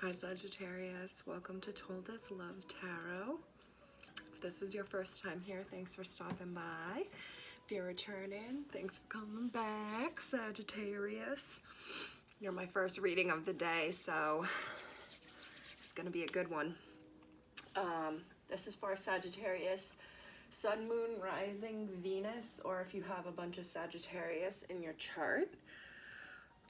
Hi Sagittarius, welcome to Told Us Love Tarot. If this is your first time here, thanks for stopping by. If you're returning, thanks for coming back, Sagittarius. You're my first reading of the day, so it's gonna be a good one. This is for Sagittarius, Sun, Moon, Rising, Venus, or if you have a bunch of Sagittarius in your chart.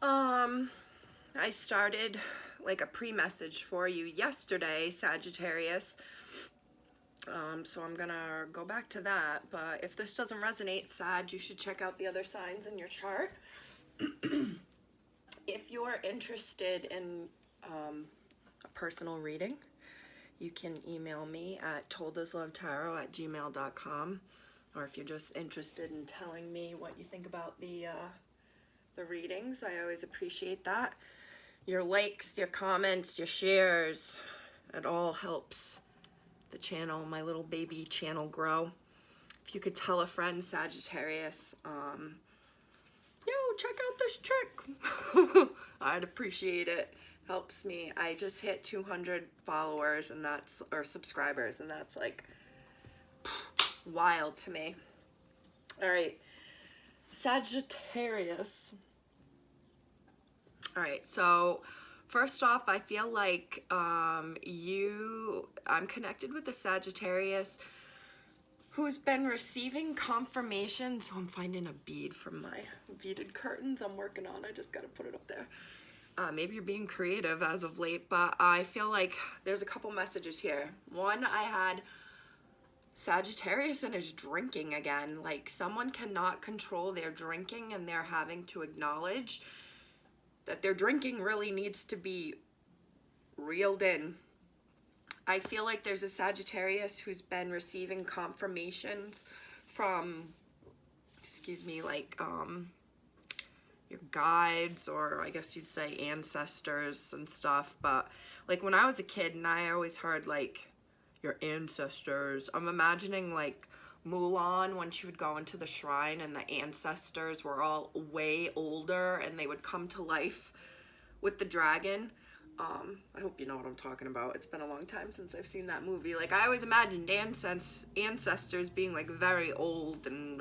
I started like a pre-message for you yesterday, Sagittarius. So I'm gonna go back to that, but if this doesn't resonate, Sag, you should check out the other signs in your chart. If you're interested in a personal reading, you can email me at toldaslovetarot@gmail.com, or if you're just interested in telling me what you think about the readings, I always appreciate that. Your likes, your comments, your shares, it all helps the channel, my little baby channel, grow. If you could tell a friend, Sagittarius, yo, check out this chick. I'd appreciate it. Helps me. I just hit 200 followers and or subscribers, and that's like wild to me. All right, Sagittarius. All right, so first off, I feel like I'm connected with a Sagittarius who's been receiving confirmation. So I'm finding a bead from my beaded curtains I'm working on. I just got to put it up there. Maybe you're being creative as of late, but I feel like there's a couple messages here. One, I had Sagittarius and is drinking again. Like, someone cannot control their drinking, and they're having to acknowledge that their drinking really needs to be reeled in. I feel like there's a Sagittarius who's been receiving confirmations from, like your guides, or I guess you'd say ancestors and stuff. But like when I was a kid and I always heard like your ancestors, I'm imagining like Mulan when she would go into the shrine and the ancestors were all way older and they would come to life with the dragon. I hope you know what I'm talking about. It's been a long time since I've seen that movie. Like, I always imagined ancestors being like very old, and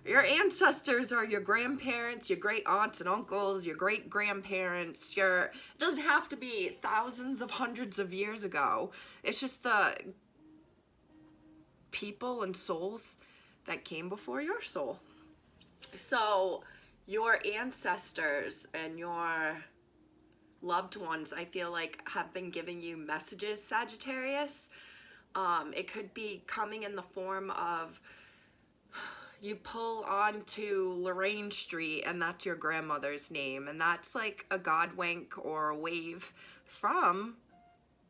your ancestors are your grandparents, your great aunts and uncles, your great grandparents. It doesn't have to be thousands of hundreds of years ago. It's just the people and souls that came before your soul. So your ancestors and your loved ones, I feel like, have been giving you messages, Sagittarius. It could be coming in the form of you pull onto Lorraine Street and that's your grandmother's name, and that's like a god wink or a wave from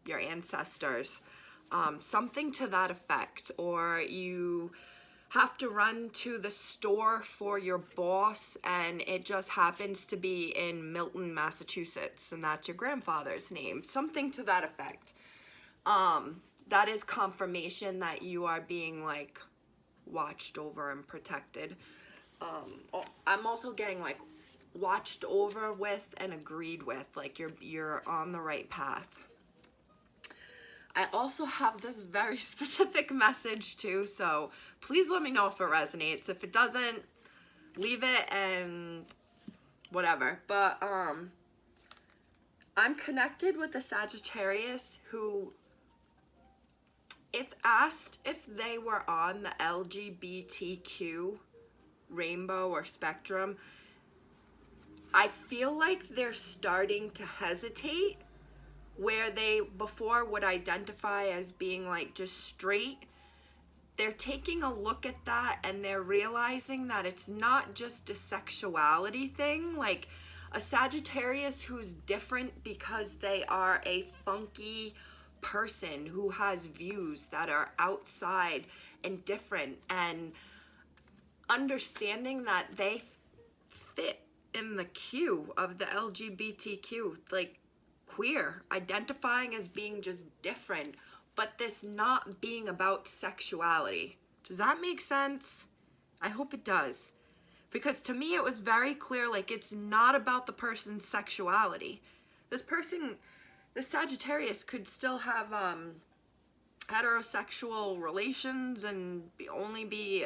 your ancestors. Something to that effect. Or you have to run to the store for your boss and it just happens to be in Milton, Massachusetts, and that's your grandfather's name. Something to that effect. That is confirmation that you are being like watched over and protected. I'm also getting like watched over with and agreed with, like you're on the right path. I also have this very specific message too, so please let me know if it resonates. If it doesn't, leave it and whatever. But I'm connected with a Sagittarius who, if asked if they were on the LGBTQ rainbow or spectrum, I feel like they're starting to hesitate. Where they before would identify as being like just straight, they're taking a look at that and they're realizing that it's not just a sexuality thing. Like a Sagittarius who's different because they are a funky person who has views that are outside and different, and understanding that they fit in the queue of the LGBTQ, like queer, identifying as being just different, but this not being about sexuality. Does that make sense? I hope it does. Because to me it was very clear, like, it's not about the person's sexuality. This person the Sagittarius could still have heterosexual relations and only be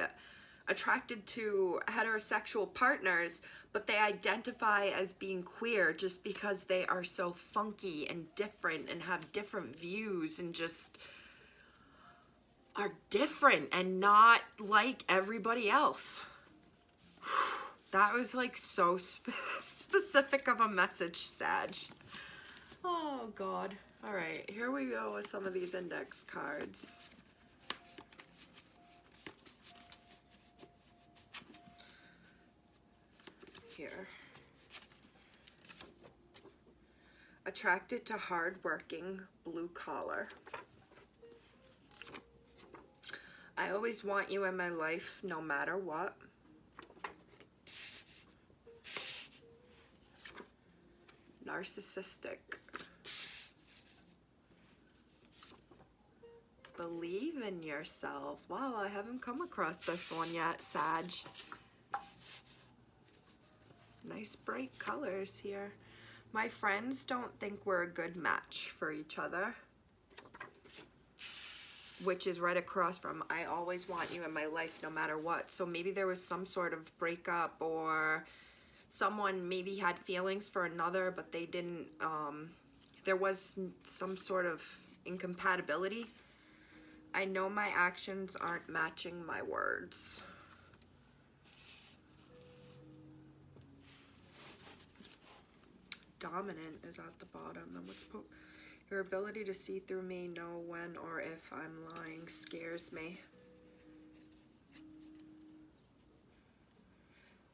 attracted to heterosexual partners, but they identify as being queer just because they are so funky and different and have different views and just are different and not like everybody else. That was like so specific of a message, Sag. Oh God. All right, here we go with some of these index cards. Here. Attracted to hardworking, blue collar. I always want you in my life no matter what. Narcissistic. Believe in yourself. Wow, I haven't come across this one yet, Sag. Nice bright colors here. My friends don't think we're a good match for each other. Which is right across from I always want you in my life no matter what. So maybe there was some sort of breakup, or someone maybe had feelings for another, but they didn't, there was some sort of incompatibility. I know my actions aren't matching my words. Dominant is at the bottom. And what's your ability to see through me, know when or if I'm lying, scares me.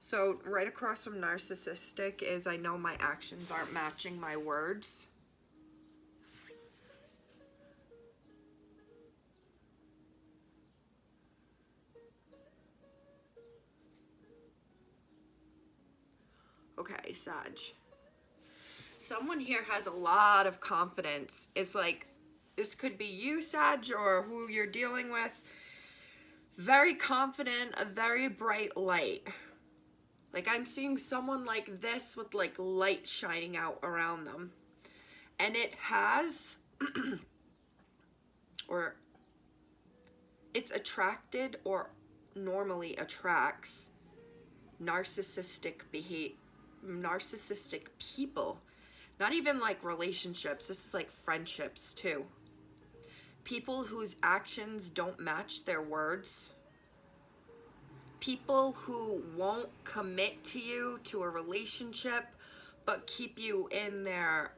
So right across from narcissistic is I know my actions aren't matching my words. Okay, Sag. Someone here has a lot of confidence. It's like, this could be you, Sag, or who you're dealing with. Very confident, a very bright light. Like I'm seeing someone like this with like light shining out around them. And it has, or it's attracted or normally attracts narcissistic people. Not even like relationships, this is like friendships too. People whose actions don't match their words. People who won't commit to you, to a relationship, but keep you in their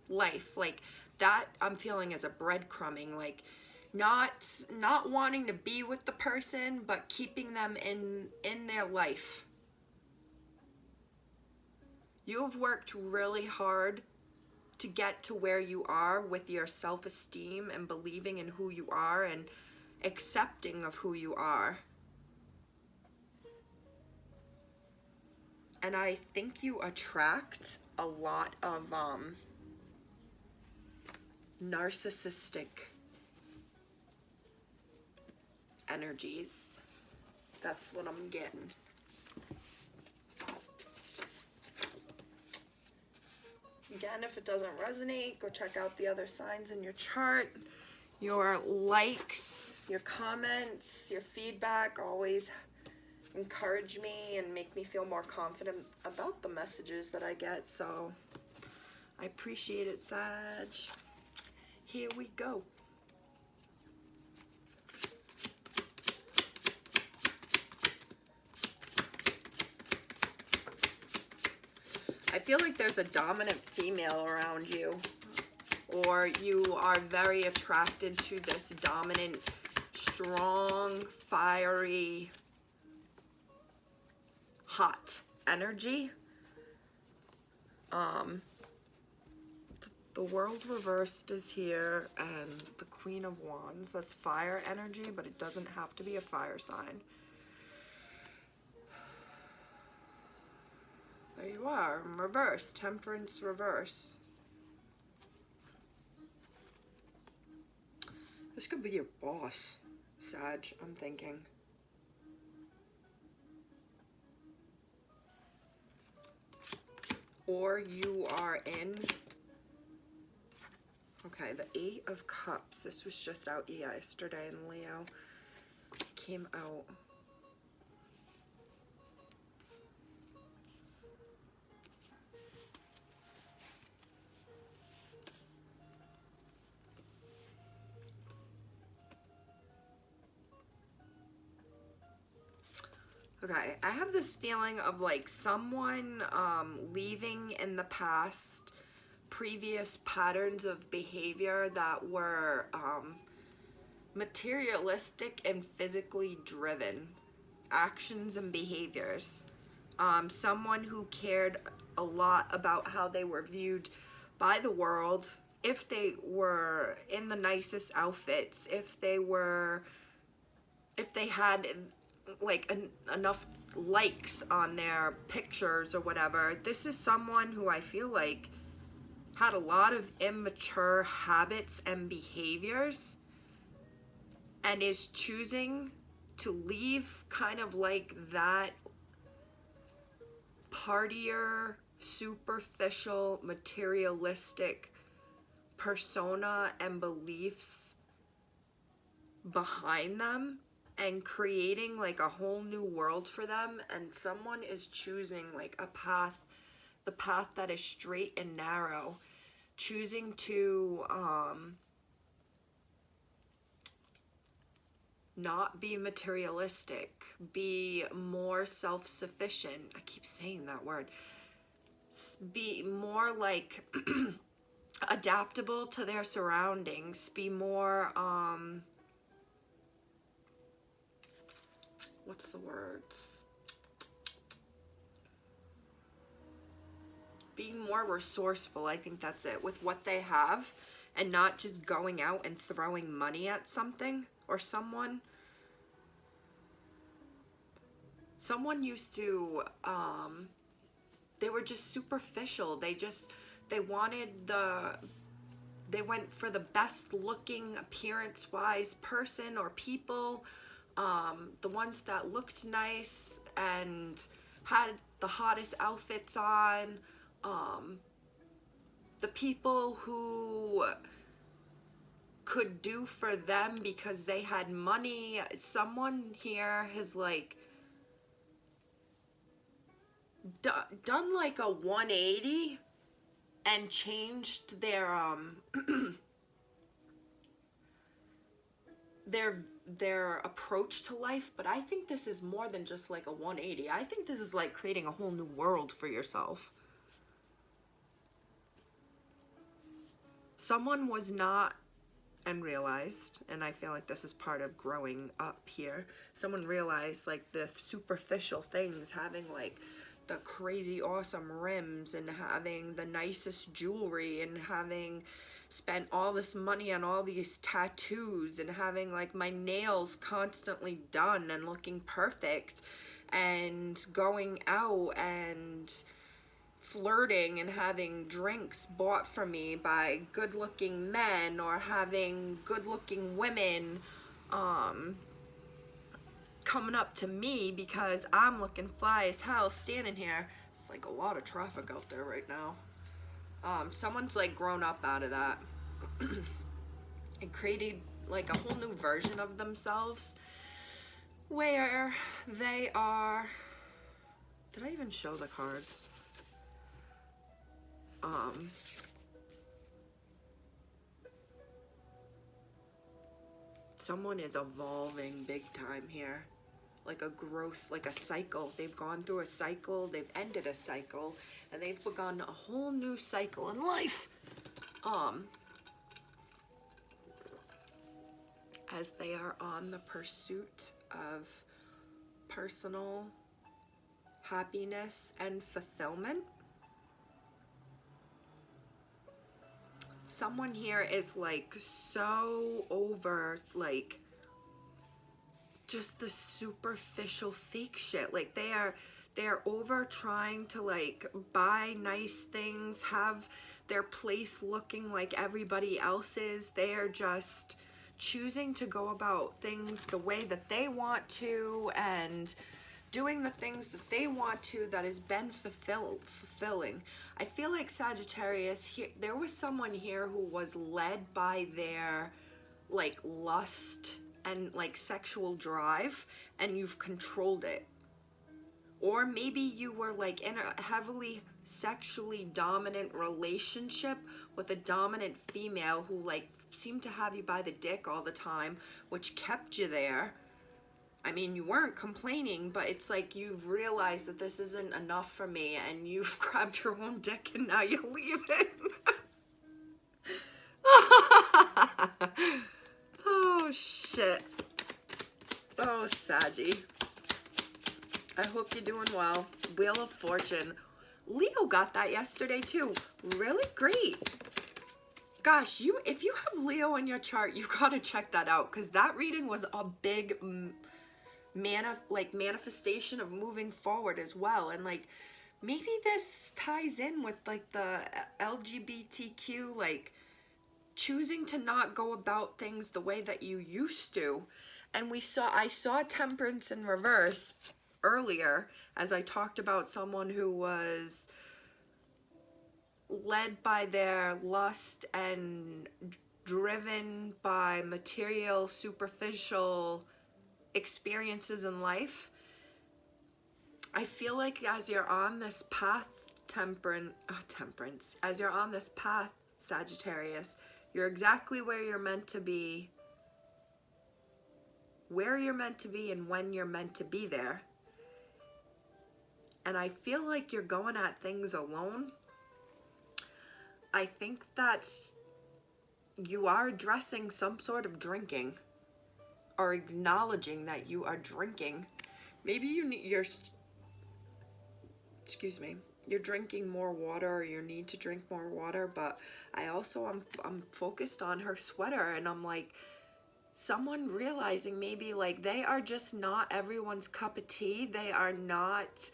life. Like that I'm feeling as a breadcrumbing, like not wanting to be with the person, but keeping them in their life. You have worked really hard to get to where you are with your self-esteem and believing in who you are and accepting of who you are. And I think you attract a lot of narcissistic energies. That's what I'm getting. Again, if it doesn't resonate, go check out the other signs in your chart. Your likes, your comments, your feedback always encourage me and make me feel more confident about the messages that I get. So I appreciate it, Sag. Here we go. I feel like there's a dominant female around you, or you are very attracted to this dominant, strong, fiery, hot energy. The World reversed is here, and the Queen of Wands. That's fire energy, but it doesn't have to be a fire sign. There you are, reverse, Temperance reverse. This could be your boss, Sag, I'm thinking. Or you are in Okay, the 8 of Cups. This was just out yesterday in Leo. Came out. Okay, I have this feeling of like someone leaving in the past previous patterns of behavior that were materialistic and physically driven actions and behaviors. Someone who cared a lot about how they were viewed by the world, if they were in the nicest outfits, if they had like enough likes on their pictures or whatever. This is someone who I feel like had a lot of immature habits and behaviors and is choosing to leave kind of like that partier, superficial, materialistic persona and beliefs behind them and creating like a whole new world for them. And someone is choosing like a path, the path that is straight and narrow, choosing to not be materialistic, be more self-sufficient. I keep saying that word. Be more like adaptable to their surroundings, be more what's the words? Being more resourceful, I think that's it, with what they have, and not just going out and throwing money at something or someone. Someone used to, they were just superficial. They went for the best looking appearance-wise person or people, the ones that looked nice and had the hottest outfits on, the people who could do for them because they had money. Someone here has like done like a 180 and changed their their approach to life. But I think this is more than just like a 180. I think this is like creating a whole new world for yourself. Someone was not and realized, and I feel like this is part of growing up here, someone realized like the superficial things, having like the crazy awesome rims and having the nicest jewelry and having spent all this money on all these tattoos and having like my nails constantly done and looking perfect and going out and flirting and having drinks bought for me by good-looking men or having good-looking women coming up to me because I'm looking fly as hell standing here. It's like a lot of traffic out there right now. Someone's like grown up out of that and created like a whole new version of themselves where they are, did I even show the cards? Someone is evolving big time here, like a growth, like a cycle. They've gone through a cycle, they've ended a cycle, and they've begun a whole new cycle in life. As they are on the pursuit of personal happiness and fulfillment. Someone here is like so over like just the superficial fake shit. Like they are over trying to like buy nice things, have their place looking like everybody else's. They are just choosing to go about things the way that they want to, and doing the things that they want to, that has been fulfilling. I feel like Sagittarius, here, there was someone here who was led by their like lust and like sexual drive, and you've controlled it. Or maybe you were like in a heavily sexually dominant relationship with a dominant female who like seemed to have you by the dick all the time, which kept you there. I mean, you weren't complaining, but it's like you've realized that this isn't enough for me, and you've grabbed your own dick and now you leave it. Oh, shit. Oh, Saggy. I hope you're doing well. Wheel of Fortune. Leo got that yesterday, too. Really great. Gosh, if you have Leo in your chart, you gotta check that out, because that reading was a big manifestation of moving forward as well. And like maybe this ties in with like the LGBTQ, like choosing to not go about things the way that you used to. And I saw Temperance in reverse earlier, as I talked about someone who was led by their lust and driven by material, superficial experiences in life. I feel like as you're on this path, Temperance, as you're on this path, Sagittarius, you're exactly where you're meant to be, and when you're meant to be there. And I feel like you're going at things alone. I think that you are addressing some sort of drinking, or acknowledging that you are drinking. Maybe you're drinking more water, or you need to drink more water. But I'm focused on her sweater, and I'm like, someone realizing maybe like they are just not everyone's cup of tea. They are not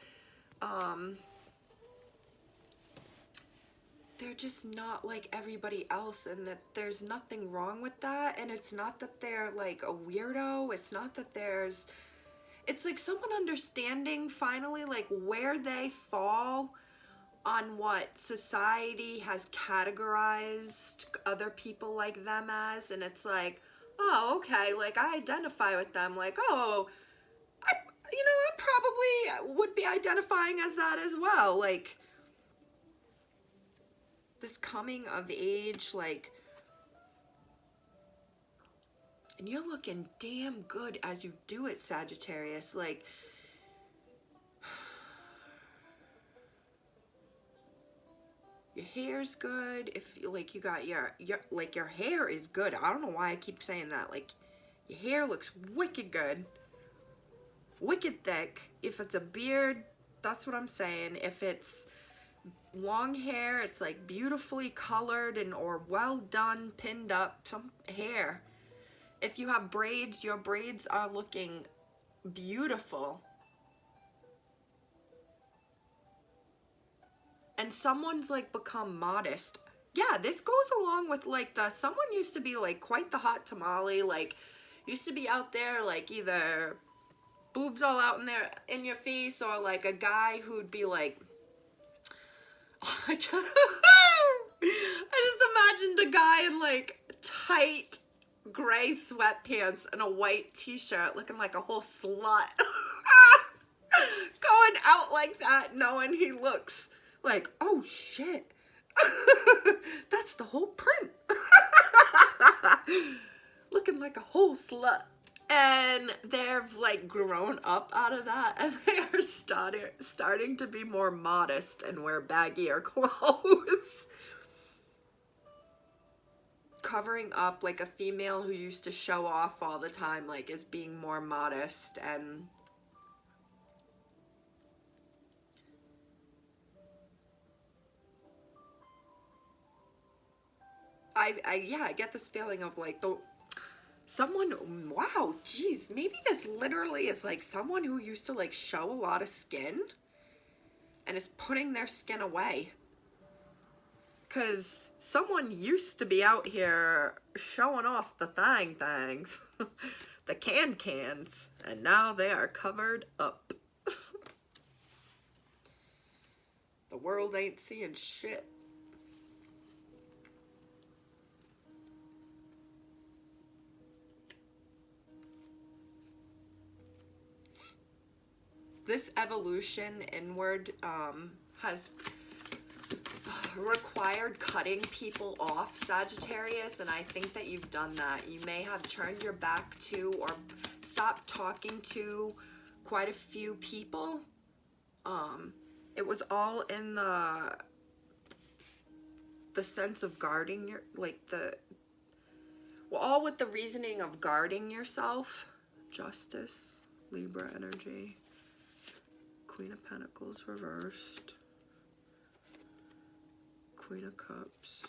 they're just not like everybody else, and that there's nothing wrong with that. And it's not that they're like a weirdo. It's not that it's like someone understanding finally like where they fall on what society has categorized other people like them as. And it's like, oh, okay, like I identify with them. Like, oh, I probably would be identifying as that as well. Like, this coming of age, like, and you're looking damn good as you do it, Sagittarius. Like, your hair's good. If like you got your hair is good. I don't know why I keep saying that. Like, your hair looks wicked good, wicked thick. If it's a beard, that's what I'm saying. If it's long hair, it's like beautifully colored and or well done, pinned up, some hair. If you have braids, your braids are looking beautiful. And someone's like become modest. Yeah, this goes along with like someone used to be like quite the hot tamale, like used to be out there like either boobs all out in your face, or like a guy who'd be like, I just imagined a guy in like tight gray sweatpants and a white t-shirt looking like a whole slut. Going out like that, knowing he looks like, oh shit, that's the whole print. Looking like a whole slut. And they've like grown up out of that, and they are starting to be more modest and wear baggier clothes. Covering up, like a female who used to show off all the time, like is being more modest. And I get this feeling of like someone, wow, geez, maybe this literally is like someone who used to like show a lot of skin and is putting their skin away. Because someone used to be out here showing off the things, the cans, and now they are covered up. The world ain't seeing shit. This evolution inward has required cutting people off, Sagittarius, and I think that you've done that. You may have turned your back to or stopped talking to quite a few people. It was all in the sense of guarding your, like well, all with the reasoning of guarding yourself. Justice, Libra energy, Queen of Pentacles reversed, Queen of Cups.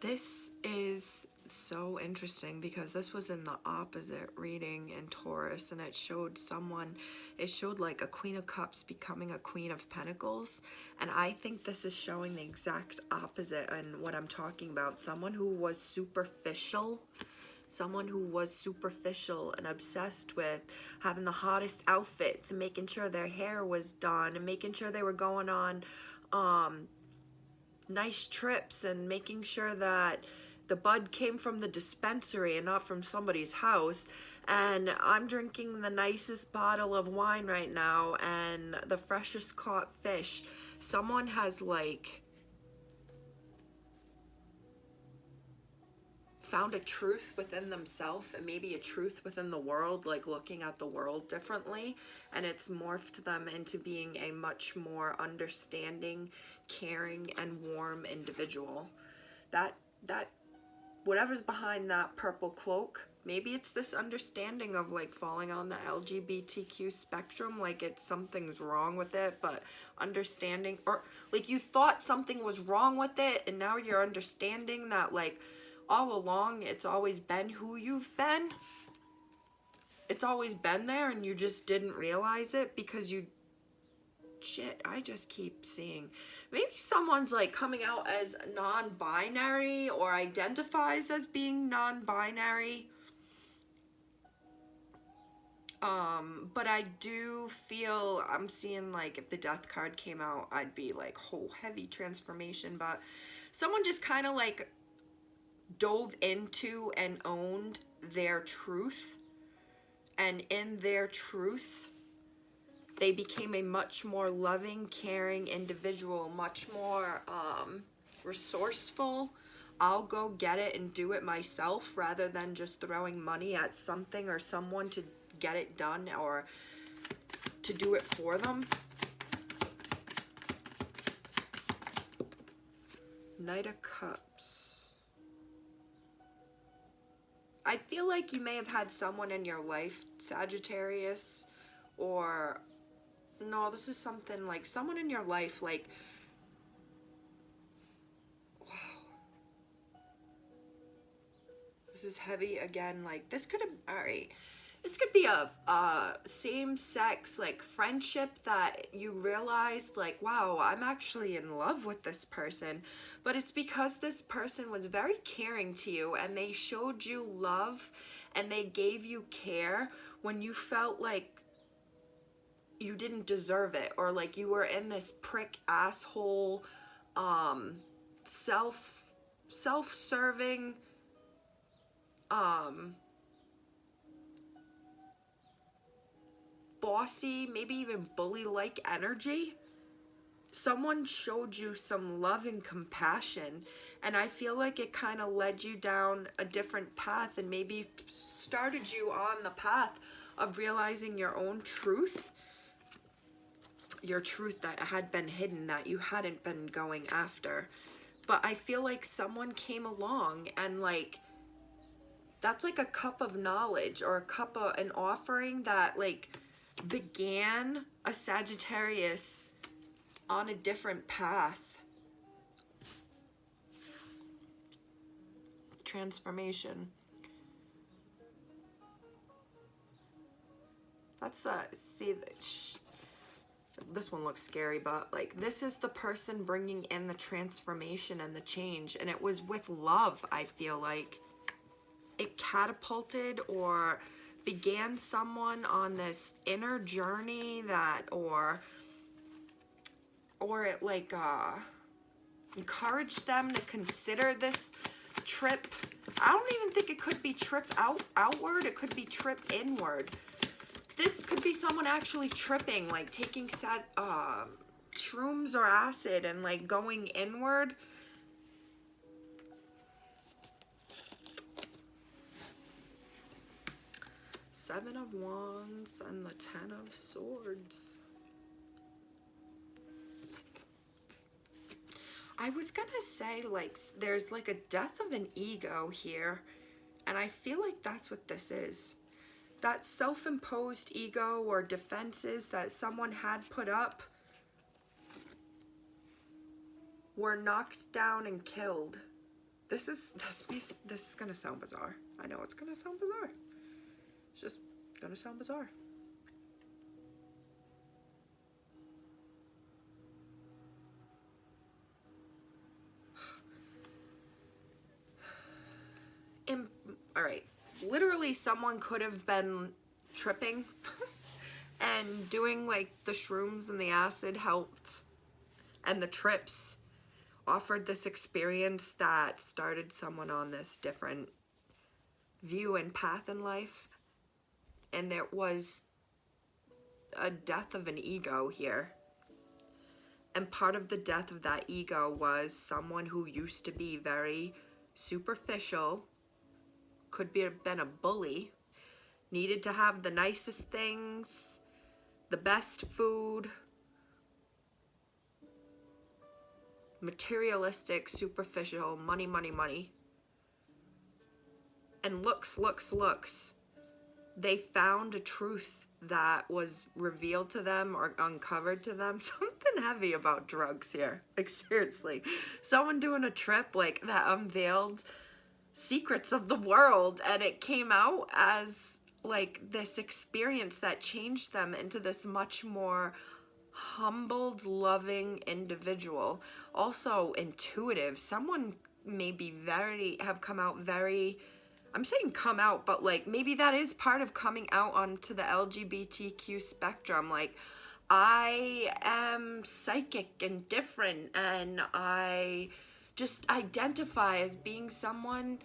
This is so interesting because this was in the opposite reading in Taurus, and it showed like a Queen of Cups becoming a Queen of Pentacles, and I think this is showing the exact opposite in what I'm talking about. Someone who was superficial and obsessed with having the hottest outfits and making sure their hair was done and making sure they were going on nice trips and making sure that the bud came from the dispensary and not from somebody's house. And I'm drinking the nicest bottle of wine right now and the freshest caught fish. Someone has like found a truth within themselves and maybe a truth within the world, like looking at the world differently, and it's morphed them into being a much more understanding, caring, and warm individual. That whatever's behind that purple cloak, maybe it's this understanding of like falling on the LGBTQ spectrum, like it's something's wrong with it, but understanding, or like you thought something was wrong with it and now you're understanding that like all along it's always been who you've been. It's always been there and you just didn't realize it because you, shit, I just keep seeing maybe someone's like coming out as non-binary or identifies as being non-binary. But I do feel, I'm seeing like if the death card came out, I'd be like, oh, heavy transformation. But someone just kind of like dove into and owned their truth, and in their truth they became a much more loving, caring individual, much more resourceful. I'll go get it and do it myself rather than just throwing money at something or someone to get it done or to do it for them. Knight of Cups. I feel like you may have had someone in your life, Sagittarius, or no, this is something like someone in your life, like, wow, this is heavy again. Like this could have, all right, this could be a same-sex like friendship that you realized like, wow, I'm actually in love with this person, but it's because this person was very caring to you and they showed you love and they gave you care when you felt like you didn't deserve it, or like you were in this prick asshole self-serving bossy, maybe even bully-like energy. Someone showed you some love and compassion, and I feel like it kind of led you down a different path and maybe started you on the path of realizing your own truth, your truth that had been hidden, that you hadn't been going after. But I feel like someone came along and like, that's like a cup of knowledge or a cup of an offering that like began a Sagittarius on a different path. Transformation. That's the, see, this one looks scary, but like this is the person bringing in the transformation and the change, and it was with love, I feel like. it catapulted or began someone on this inner journey that, or it like encouraged them to consider this trip. I don't even think it could be trip outward. It could be trip inward. This could be someone actually tripping, like taking shrooms or acid and like going inward. Seven of Wands and the Ten of Swords. I was gonna say, like, there's like a death of an ego here, and I feel like that's what this is. That self-imposed ego or defenses that someone had put up were knocked down and killed. This is gonna sound bizarre. I know it's gonna sound bizarre. It's just gonna sound bizarre. All right, literally someone could have been tripping and doing like the shrooms and the acid helped, and the trips offered this experience that started someone on this different view and path in life, and there was a death of an ego here. And part of the death of that ego was someone who used to be very superficial, could be been a bully, needed to have the nicest things, the best food, materialistic, superficial, money, money, money. And looks. They found a truth that was revealed to them or uncovered to them. Something heavy about drugs here. Like, seriously. Someone doing a trip like that unveiled secrets of the world, and it came out as like this experience that changed them into this much more humbled, loving individual. Also intuitive. Someone maybe have come out very, I'm saying come out, but like maybe that is part of coming out onto the LGBTQ spectrum. Like, I am psychic and different, and I just identify as being someone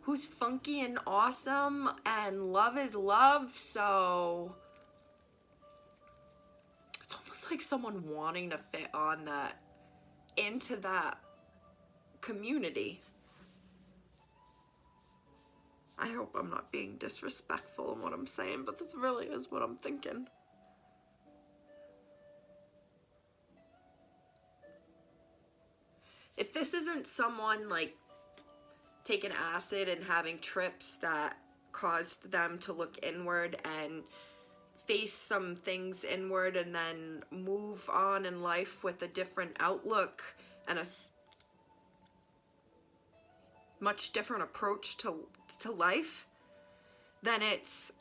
who's funky and awesome, and love is love. So it's almost like someone wanting to fit on that, into that community. I hope I'm not being disrespectful in what I'm saying, but this really is what I'm thinking. If this isn't someone like taking acid and having trips that caused them to look inward and face some things inward and then move on in life with a different outlook and a much different approach to life, then it's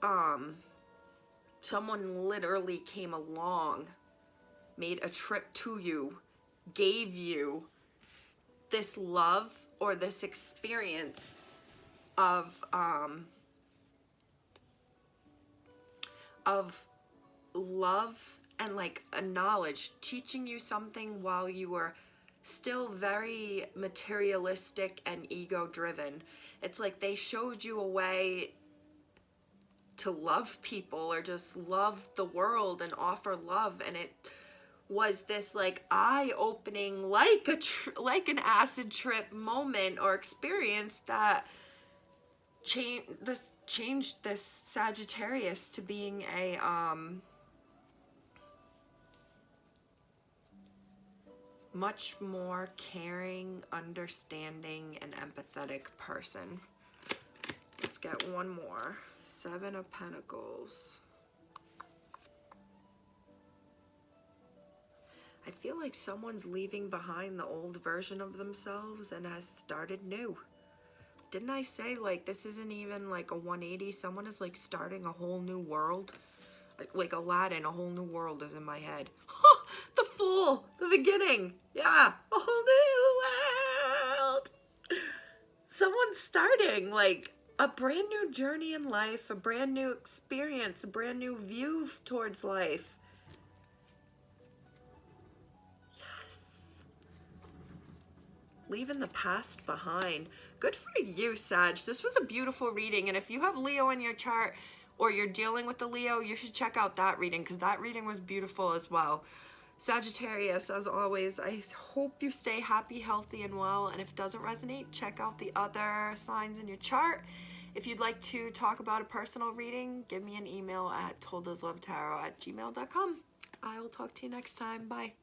someone literally came along, made a trip to you, gave you this love or this experience of love and like a knowledge, teaching you something while you were still very materialistic and ego driven. It's like they showed you a way to love people or just love the world and offer love, and it was this like eye-opening, like an acid trip moment or experience that changed this Sagittarius to being a much more caring, understanding, and empathetic person. Let's get one more. Seven of Pentacles. I feel like someone's leaving behind the old version of themselves and has started new. Didn't I say, like, this isn't even like a 180? Someone is like starting a whole new world. Like Aladdin, a whole new world is in my head. The Fool, the beginning. Yeah, a whole new world. Someone's starting like a brand new journey in life, a brand new experience, a brand new view towards life. Yes. Leaving the past behind. Good for you, Sag. This was a beautiful reading, and if you have Leo in your chart or you're dealing with the Leo, you should check out that reading because that reading was beautiful as well. Sagittarius, as always, I hope you stay happy, healthy, and well, and if it doesn't resonate, check out the other signs in your chart. If you'd like to talk about a personal reading, give me an email at toldaslovetarot@gmail.com. I will talk to you next time. Bye.